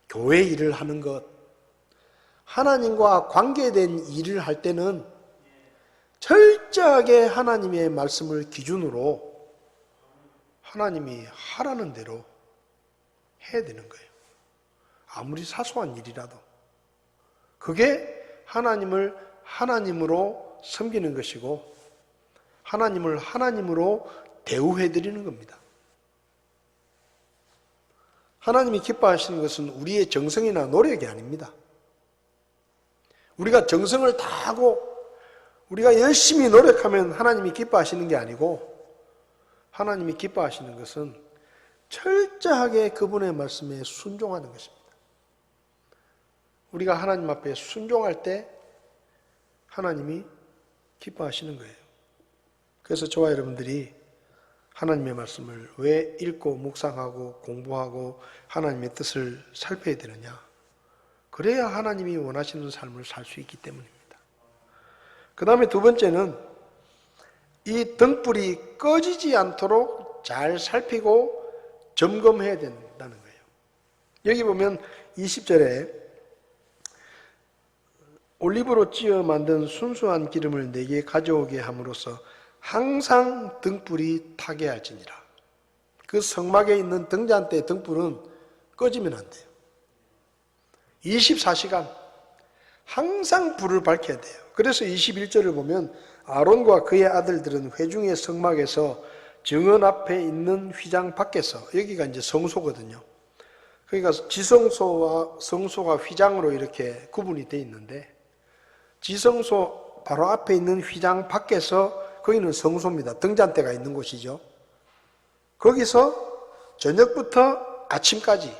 교회 일을 하는 것, 하나님과 관계된 일을 할 때는 철저하게 하나님의 말씀을 기준으로 하나님이 하라는 대로 해야 되는 거예요. 아무리 사소한 일이라도. 그게 하나님을 하나님으로 섬기는 것이고 하나님을 하나님으로 대우해드리는 겁니다. 하나님이 기뻐하시는 것은 우리의 정성이나 노력이 아닙니다. 우리가 정성을 다하고 우리가 열심히 노력하면 하나님이 기뻐하시는 게 아니고 하나님이 기뻐하시는 것은 철저하게 그분의 말씀에 순종하는 것입니다. 우리가 하나님 앞에 순종할 때 하나님이 기뻐하시는 거예요. 그래서 저와 여러분들이 하나님의 말씀을 왜 읽고 묵상하고 공부하고 하나님의 뜻을 살펴야 되느냐? 그래야 하나님이 원하시는 삶을 살 수 있기 때문입니다. 그 다음에 두 번째는 이 등불이 꺼지지 않도록 잘 살피고 점검해야 된다는 거예요. 여기 보면 20절에 올리브로 찌어 만든 순수한 기름을 내게 가져오게 함으로써 항상 등불이 타게 할지니라. 그 성막에 있는 등잔대 등불은 꺼지면 안 돼요. 24시간 항상 불을 밝혀야 돼요. 그래서 21절을 보면 아론과 그의 아들들은 회중의 성막에서 정원 앞에 있는 휘장 밖에서, 여기가 이제 성소거든요. 그러니까 지성소와 성소가 휘장으로 이렇게 구분이 되어 있는데 지성소 바로 앞에 있는 휘장 밖에서, 거기는 성소입니다. 등잔대가 있는 곳이죠. 거기서 저녁부터 아침까지,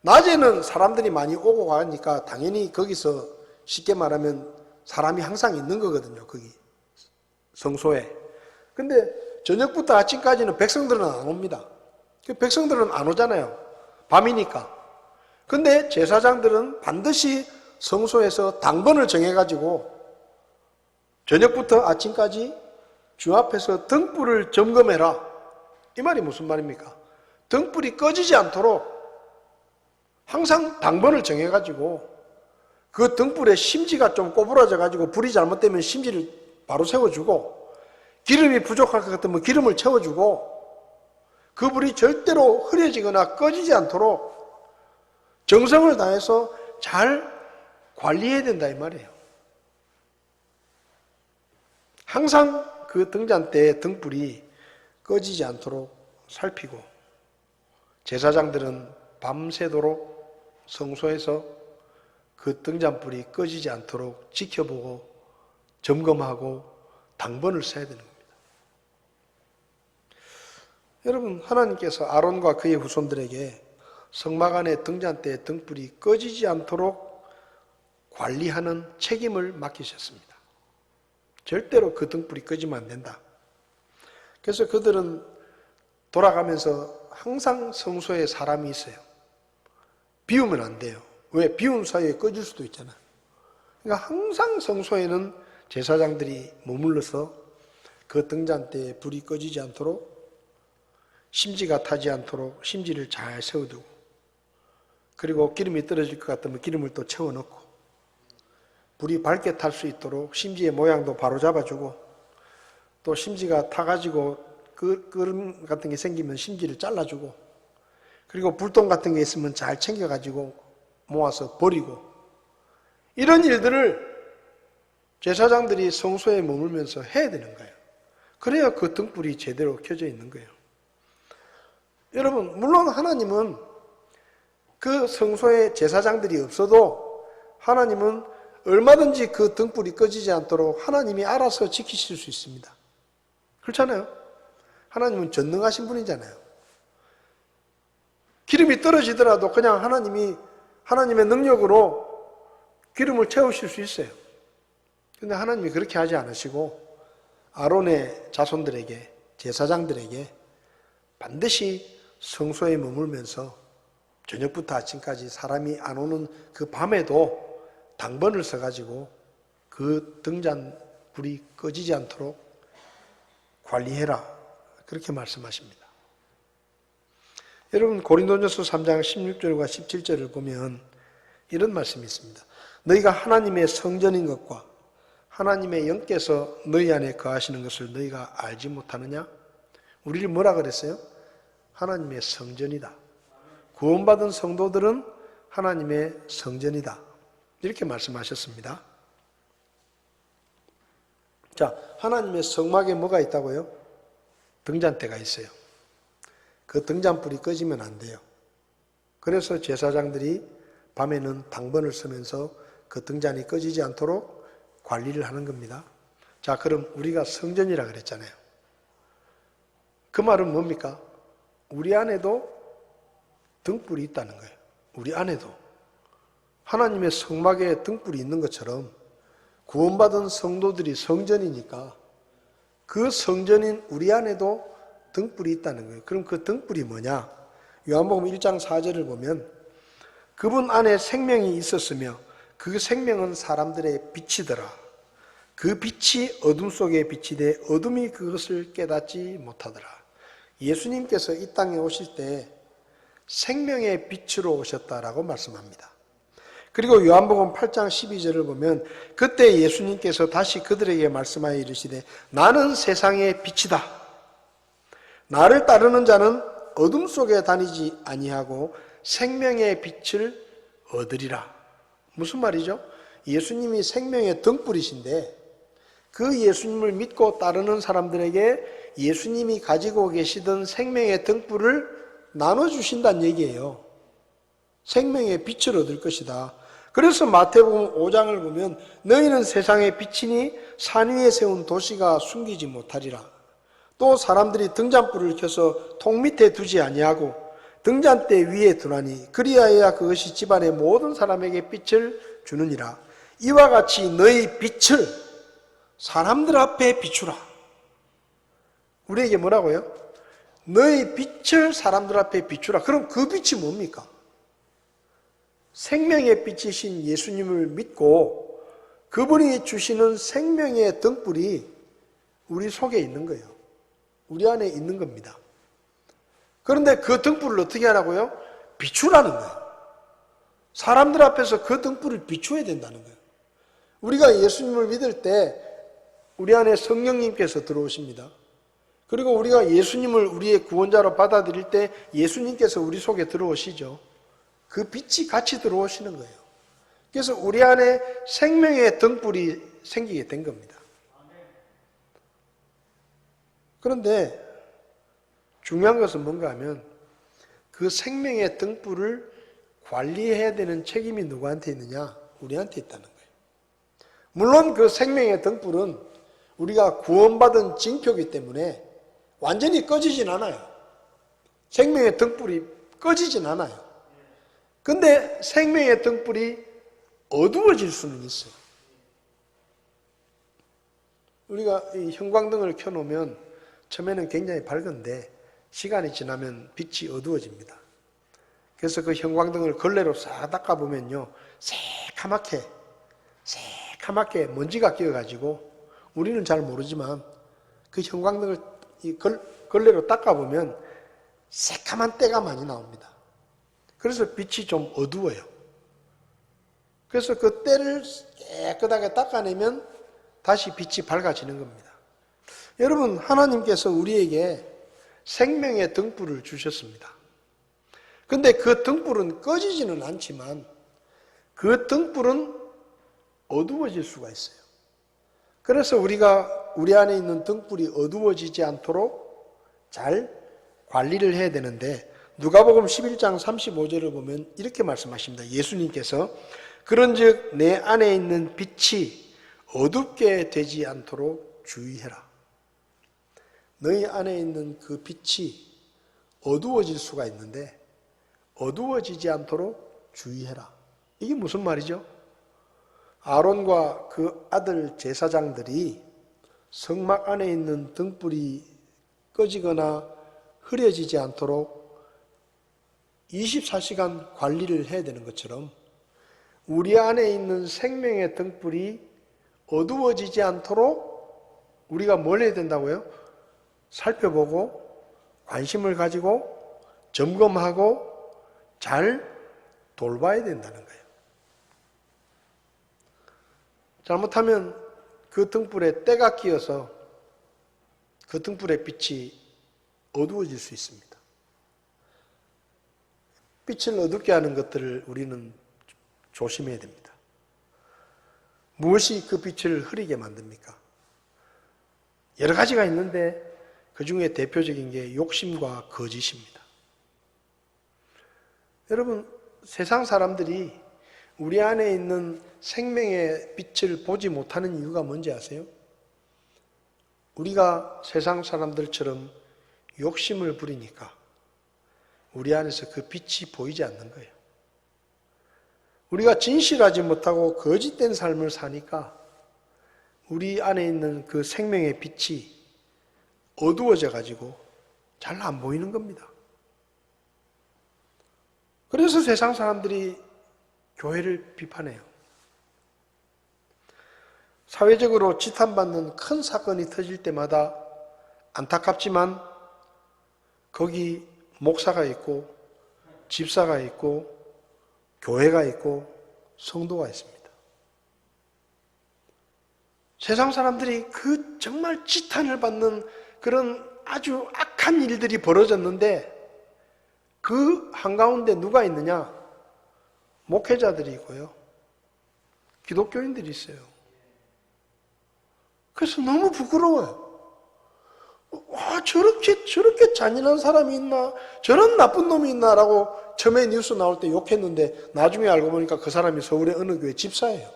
낮에는 사람들이 많이 오고 가니까 당연히 거기서 쉽게 말하면 사람이 항상 있는 거거든요. 거기 성소에. 근데 저녁부터 아침까지는 백성들은 안 옵니다. 백성들은 안 오잖아요. 밤이니까. 근데 제사장들은 반드시 성소에서 당번을 정해가지고 저녁부터 아침까지 주 앞에서 등불을 점검해라. 이 말이 무슨 말입니까? 등불이 꺼지지 않도록 항상 당번을 정해가지고 그 등불에 심지가 좀 꼬부라져가지고 불이 잘못되면 심지를 바로 세워주고 기름이 부족할 것 같으면 기름을 채워주고 그 불이 절대로 흐려지거나 꺼지지 않도록 정성을 다해서 잘 관리해야 된다 이 말이에요. 항상 그 등잔대의 등불이 꺼지지 않도록 살피고 제사장들은 밤새도록 성소에서 그 등잔불이 꺼지지 않도록 지켜보고 점검하고 당번을 써야 되는 겁니다. 여러분, 하나님께서 아론과 그의 후손들에게 성막 안의 등잔대의 등불이 꺼지지 않도록 관리하는 책임을 맡기셨습니다. 절대로 그 등불이 꺼지면 안 된다. 그래서 그들은 돌아가면서 항상 성소에 사람이 있어요. 비우면 안 돼요. 왜? 비운 사이에 꺼질 수도 있잖아요. 그러니까 항상 성소에는 제사장들이 머물러서 그 등잔대에 불이 꺼지지 않도록 심지가 타지 않도록 심지를 잘 세워두고 그리고 기름이 떨어질 것 같으면 기름을 또 채워넣고 불이 밝게 탈 수 있도록 심지의 모양도 바로 잡아주고 또 심지가 타가지고 끓음 같은 게 생기면 심지를 잘라주고 그리고 불똥 같은 게 있으면 잘 챙겨가지고 모아서 버리고 이런 일들을 제사장들이 성소에 머물면서 해야 되는 거예요. 그래야 그 등불이 제대로 켜져 있는 거예요. 여러분, 물론 하나님은 그 성소에 제사장들이 없어도 하나님은 얼마든지 그 등불이 꺼지지 않도록 하나님이 알아서 지키실 수 있습니다. 그렇잖아요. 하나님은 전능하신 분이잖아요. 기름이 떨어지더라도 그냥 하나님의 능력으로 기름을 채우실 수 있어요. 근데 하나님이 그렇게 하지 않으시고 아론의 자손들에게, 제사장들에게 반드시 성소에 머물면서 저녁부터 아침까지 사람이 안 오는 그 밤에도 당번을 써가지고 그 등잔 불이 꺼지지 않도록 관리해라. 그렇게 말씀하십니다. 여러분 고린도전서 3장 16절과 17절을 보면 이런 말씀이 있습니다. 너희가 하나님의 성전인 것과 하나님의 영께서 너희 안에 거하시는 것을 너희가 알지 못하느냐? 우리를 뭐라 그랬어요? 하나님의 성전이다. 구원받은 성도들은 하나님의 성전이다. 이렇게 말씀하셨습니다. 자, 하나님의 성막에 뭐가 있다고요? 등잔대가 있어요. 그 등잔불이 꺼지면 안 돼요. 그래서 제사장들이 밤에는 당번을 쓰면서 그 등잔이 꺼지지 않도록 관리를 하는 겁니다. 자, 그럼 우리가 성전이라 그랬잖아요. 그 말은 뭡니까? 우리 안에도 등불이 있다는 거예요. 우리 안에도. 하나님의 성막에 등불이 있는 것처럼 구원받은 성도들이 성전이니까 그 성전인 우리 안에도 등불이 있다는 거예요. 그럼 그 등불이 뭐냐? 요한복음 1장 4절을 보면 그분 안에 생명이 있었으며 그 생명은 사람들의 빛이더라. 그 빛이 어둠 속에 비치되 어둠이 그것을 깨닫지 못하더라. 예수님께서 이 땅에 오실 때 생명의 빛으로 오셨다라고 말씀합니다. 그리고 요한복음 8장 12절을 보면 그때 예수님께서 다시 그들에게 말씀하여 이르시되 나는 세상의 빛이다. 나를 따르는 자는 어둠 속에 다니지 아니하고 생명의 빛을 얻으리라. 무슨 말이죠? 예수님이 생명의 등불이신데 그 예수님을 믿고 따르는 사람들에게 예수님이 가지고 계시던 생명의 등불을 나눠주신다는 얘기예요. 생명의 빛을 얻을 것이다. 그래서 마태복음 5장을 보면 너희는 세상의 빛이니 산 위에 세운 도시가 숨기지 못하리라. 또 사람들이 등잔불을 켜서 통 밑에 두지 아니하고 등잔대 위에 두나니 그리하여야 그것이 집안의 모든 사람에게 빛을 주느니라. 이와 같이 너희 빛을 사람들 앞에 비추라. 우리에게 뭐라고요? 너희 빛을 사람들 앞에 비추라. 그럼 그 빛이 뭡니까? 생명의 빛이신 예수님을 믿고 그분이 주시는 생명의 등불이 우리 속에 있는 거예요. 우리 안에 있는 겁니다. 그런데 그 등불을 어떻게 하라고요? 비추라는 거예요. 사람들 앞에서 그 등불을 비춰야 된다는 거예요. 우리가 예수님을 믿을 때 우리 안에 성령님께서 들어오십니다. 그리고 우리가 예수님을 우리의 구원자로 받아들일 때 예수님께서 우리 속에 들어오시죠. 그 빛이 같이 들어오시는 거예요. 그래서 우리 안에 생명의 등불이 생기게 된 겁니다. 그런데 중요한 것은 뭔가 하면 그 생명의 등불을 관리해야 되는 책임이 누구한테 있느냐? 우리한테 있다는 거예요. 물론 그 생명의 등불은 우리가 구원받은 징표이기 때문에 완전히 꺼지진 않아요. 생명의 등불이 꺼지진 않아요. 근데 생명의 등불이 어두워질 수는 있어요. 우리가 이 형광등을 켜놓으면 처음에는 굉장히 밝은데 시간이 지나면 빛이 어두워집니다. 그래서 그 형광등을 걸레로 싹 닦아보면요, 새카맣게 먼지가 끼어가지고 우리는 잘 모르지만 그 형광등을 걸레로 닦아보면 새카만 때가 많이 나옵니다. 그래서 빛이 좀 어두워요. 그래서 그 때를 깨끗하게 닦아내면 다시 빛이 밝아지는 겁니다. 여러분, 하나님께서 우리에게 생명의 등불을 주셨습니다. 근데 그 등불은 꺼지지는 않지만 그 등불은 어두워질 수가 있어요. 그래서 우리가 우리 안에 있는 등불이 어두워지지 않도록 잘 관리를 해야 되는데 누가복음 11장 35절을 보면 이렇게 말씀하십니다. 예수님께서 그런즉 내 안에 있는 빛이 어둡게 되지 않도록 주의해라. 너희 안에 있는 그 빛이 어두워질 수가 있는데 어두워지지 않도록 주의해라. 이게 무슨 말이죠? 아론과 그 아들 제사장들이 성막 안에 있는 등불이 꺼지거나 흐려지지 않도록 24시간 관리를 해야 되는 것처럼 우리 안에 있는 생명의 등불이 어두워지지 않도록 우리가 뭘 해야 된다고요? 살펴보고 관심을 가지고 점검하고 잘 돌봐야 된다는 거예요. 잘못하면 그 등불에 때가 끼어서 그 등불의 빛이 어두워질 수 있습니다. 빛을 어둡게 하는 것들을 우리는 조심해야 됩니다. 무엇이 그 빛을 흐리게 만듭니까? 여러 가지가 있는데 그 중에 대표적인 게 욕심과 거짓입니다. 여러분, 세상 사람들이 우리 안에 있는 생명의 빛을 보지 못하는 이유가 뭔지 아세요? 우리가 세상 사람들처럼 욕심을 부리니까 우리 안에서 그 빛이 보이지 않는 거예요. 우리가 진실하지 못하고 거짓된 삶을 사니까 우리 안에 있는 그 생명의 빛이 어두워져 가지고 잘 안 보이는 겁니다. 그래서 세상 사람들이 교회를 비판해요. 사회적으로 지탄받는 큰 사건이 터질 때마다 안타깝지만 거기 목사가 있고 집사가 있고 교회가 있고 성도가 있습니다. 세상 사람들이 그 정말 지탄을 받는 그런 아주 악한 일들이 벌어졌는데 그 한가운데 누가 있느냐? 목회자들이 있고요. 기독교인들이 있어요. 그래서 너무 부끄러워요. 와, 저렇게 잔인한 사람이 있나? 저런 나쁜 놈이 있나라고 처음에 뉴스 나올 때 욕했는데 나중에 알고 보니까 그 사람이 서울의 어느 교회 집사예요.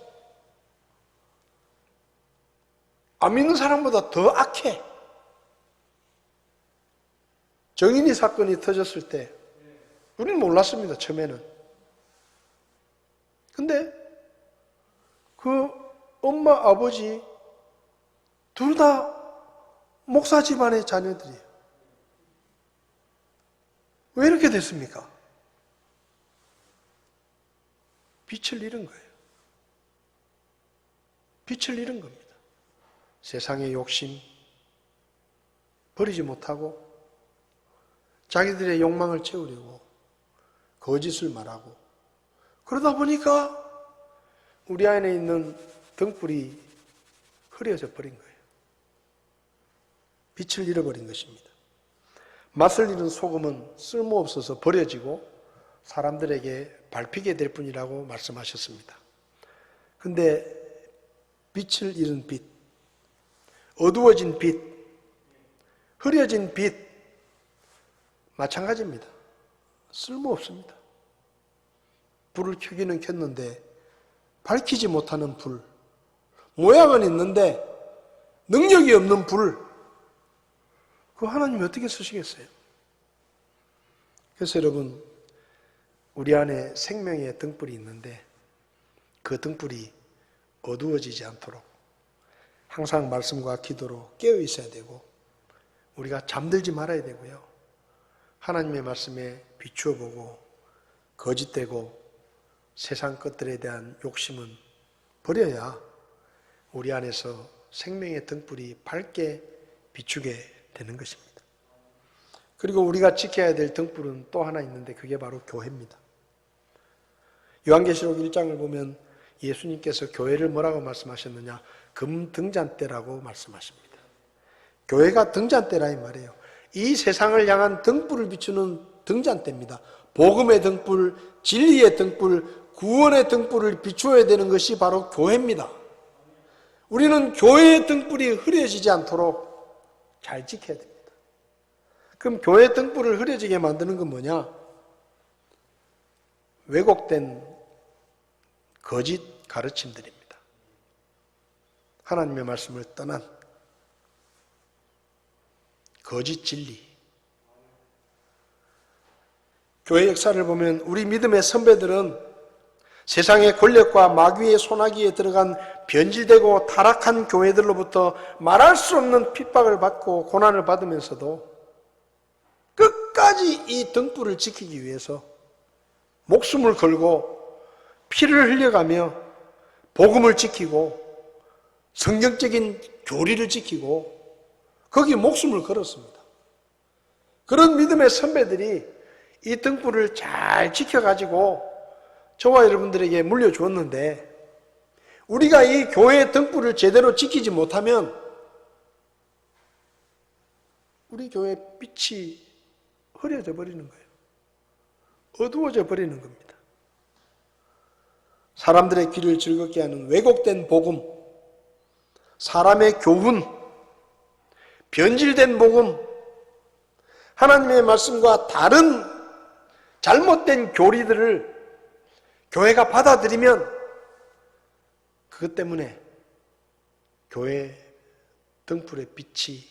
안 믿는 사람보다 더 악해. 정인이 사건이 터졌을 때 우리는 몰랐습니다, 처음에는. 근데 그 엄마, 아버지 둘 다 목사 집안의 자녀들이에요. 왜 이렇게 됐습니까? 빛을 잃은 거예요. 빛을 잃은 겁니다. 세상의 욕심 버리지 못하고 자기들의 욕망을 채우려고 거짓을 말하고 그러다 보니까 우리 안에 있는 등불이 흐려져 버린 거예요. 빛을 잃어버린 것입니다. 맛을 잃은 소금은 쓸모없어서 버려지고 사람들에게 밟히게 될 뿐이라고 말씀하셨습니다. 근데 빛을 잃은 빛, 어두워진 빛, 흐려진 빛 마찬가지입니다. 쓸모없습니다. 불을 켜기는 켰는데 밝히지 못하는 불, 모양은 있는데 능력이 없는 불, 그 하나님이 어떻게 쓰시겠어요? 그래서 여러분, 우리 안에 생명의 등불이 있는데 그 등불이 어두워지지 않도록 항상 말씀과 기도로 깨어 있어야 되고 우리가 잠들지 말아야 되고요. 하나님의 말씀에 비추어 보고 거짓되고 세상 것들에 대한 욕심은 버려야 우리 안에서 생명의 등불이 밝게 비추게 되는 것입니다. 그리고 우리가 지켜야 될 등불은 또 하나 있는데 그게 바로 교회입니다. 요한계시록 1장을 보면 예수님께서 교회를 뭐라고 말씀하셨느냐? 금등잔대라고 말씀하십니다. 교회가 등잔대라 이 말이에요. 이 세상을 향한 등불을 비추는 등잔대입니다. 복음의 등불, 진리의 등불, 구원의 등불을 비추어야 되는 것이 바로 교회입니다. 우리는 교회의 등불이 흐려지지 않도록 잘 지켜야 됩니다. 그럼 교회의 등불을 흐려지게 만드는 건 뭐냐? 왜곡된 거짓 가르침들입니다. 하나님의 말씀을 떠난 거짓 진리. 교회 역사를 보면 우리 믿음의 선배들은 세상의 권력과 마귀의 소나기에 들어간 변질되고 타락한 교회들로부터 말할 수 없는 핍박을 받고 고난을 받으면서도 끝까지 이 등불을 지키기 위해서 목숨을 걸고 피를 흘려가며 복음을 지키고 성경적인 교리를 지키고 거기에 목숨을 걸었습니다. 그런 믿음의 선배들이 이 등불을 잘 지켜가지고 저와 여러분들에게 물려주었는데 우리가 이 교회의 등불을 제대로 지키지 못하면 우리 교회의 빛이 흐려져 버리는 거예요. 어두워져 버리는 겁니다. 사람들의 귀를 즐겁게 하는 왜곡된 복음, 사람의 교훈, 변질된 복음, 하나님의 말씀과 다른 잘못된 교리들을 교회가 받아들이면 그것 때문에 교회 등불의 빛이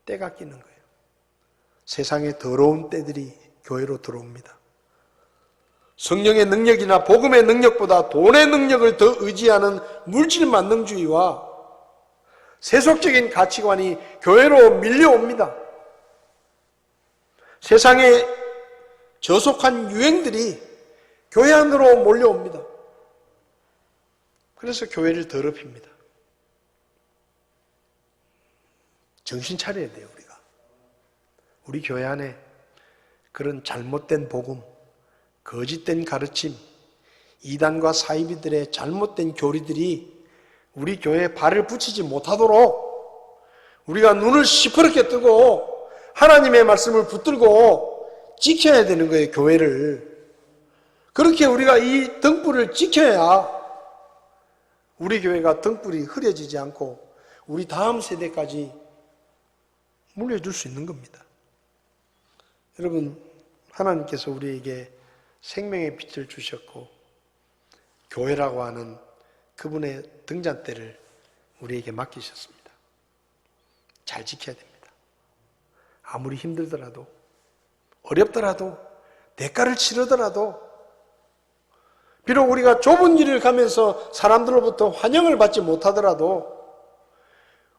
때가 끼는 거예요. 세상의 더러운 때들이 교회로 들어옵니다. 성령의 능력이나 복음의 능력보다 돈의 능력을 더 의지하는 물질 만능주의와 세속적인 가치관이 교회로 밀려옵니다. 세상에 저속한 유행들이 교회 안으로 몰려옵니다. 그래서 교회를 더럽힙니다. 정신 차려야 돼요, 우리가. 우리 교회 안에 그런 잘못된 복음, 거짓된 가르침, 이단과 사이비들의 잘못된 교리들이 우리 교회에 발을 붙이지 못하도록 우리가 눈을 시퍼렇게 뜨고 하나님의 말씀을 붙들고 지켜야 되는 거예요, 교회를. 그렇게 우리가 이 등불을 지켜야 우리 교회가 등불이 흐려지지 않고 우리 다음 세대까지 물려줄 수 있는 겁니다. 여러분, 하나님께서 우리에게 생명의 빛을 주셨고 교회라고 하는 그분의 등잔대를 우리에게 맡기셨습니다. 잘 지켜야 됩니다. 아무리 힘들더라도, 어렵더라도, 대가를 치르더라도, 비록 우리가 좁은 길을 가면서 사람들로부터 환영을 받지 못하더라도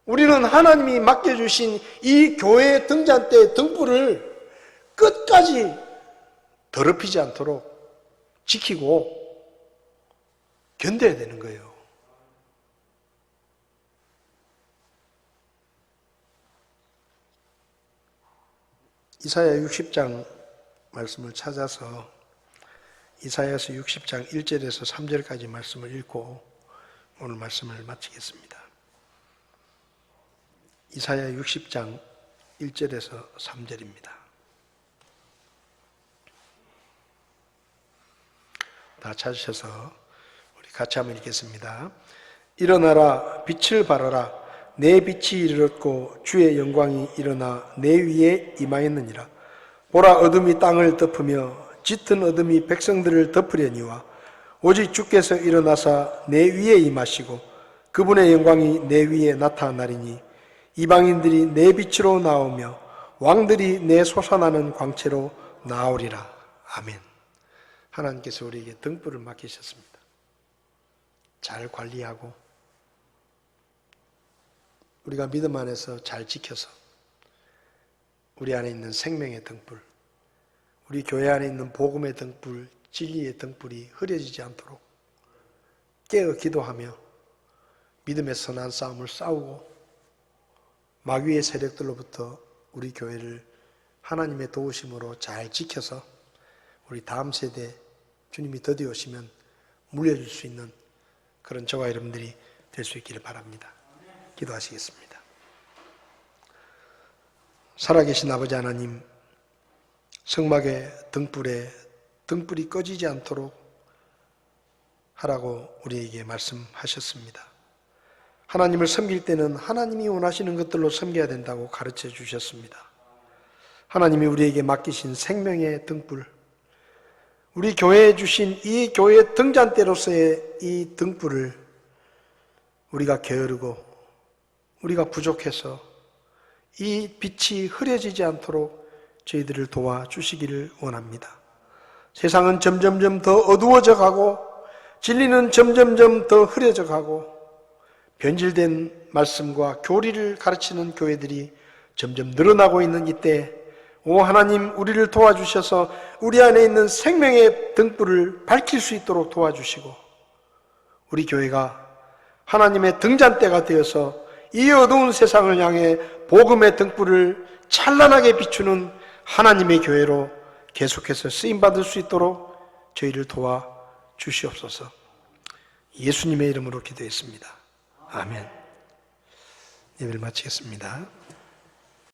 우리는 하나님이 맡겨주신 이 교회의 등잔대의 등불을 끝까지 더럽히지 않도록 지키고 견뎌야 되는 거예요. 이사야 60장 말씀을 찾아서 이사야서 60장 1절에서 3절까지 말씀을 읽고 오늘 말씀을 마치겠습니다. 이사야 60장 1절에서 3절입니다. 다 찾으셔서 우리 같이 한번 읽겠습니다. 일어나라, 빛을 발하라. 내 빛이 이르렀고 주의 영광이 일어나 내 위에 임하였느니라. 보라, 어둠이 땅을 덮으며 짙은 어둠이 백성들을 덮으려니와 오직 주께서 일어나사 내 위에 임하시고 그분의 영광이 내 위에 나타나리니 이방인들이 내 빛으로 나오며 왕들이 내 솟아나는 광채로 나오리라. 아멘. 하나님께서 우리에게 등불을 맡기셨습니다. 잘 관리하고 우리가 믿음 안에서 잘 지켜서 우리 안에 있는 생명의 등불, 우리 교회 안에 있는 복음의 등불, 진리의 등불이 흐려지지 않도록 깨어 기도하며 믿음의 선한 싸움을 싸우고 마귀의 세력들로부터 우리 교회를 하나님의 도우심으로 잘 지켜서 우리 다음 세대 주님이 더디 오시면 물려줄 수 있는 그런 저와 여러분들이 될 수 있기를 바랍니다. 기도하시겠습니다. 살아계신 아버지 하나님, 성막의 등불이 꺼지지 않도록 하라고 우리에게 말씀하셨습니다. 하나님을 섬길 때는 하나님이 원하시는 것들로 섬겨야 된다고 가르쳐 주셨습니다. 하나님이 우리에게 맡기신 생명의 등불, 우리 교회에 주신 이 교회의 등잔대로서의 이 등불을 우리가 게으르고 우리가 부족해서 이 빛이 흐려지지 않도록 저희들을 도와주시기를 원합니다. 세상은 점점점 더 어두워져 가고 진리는 점점점 더 흐려져 가고 변질된 말씀과 교리를 가르치는 교회들이 점점 늘어나고 있는 이때 오 하나님, 우리를 도와주셔서 우리 안에 있는 생명의 등불을 밝힐 수 있도록 도와주시고 우리 교회가 하나님의 등잔대가 되어서 이 어두운 세상을 향해 복음의 등불을 찬란하게 비추는 하나님의 교회로 계속해서 쓰임받을 수 있도록 저희를 도와주시옵소서. 예수님의 이름으로 기도했습니다. 아멘. 예배를 마치겠습니다.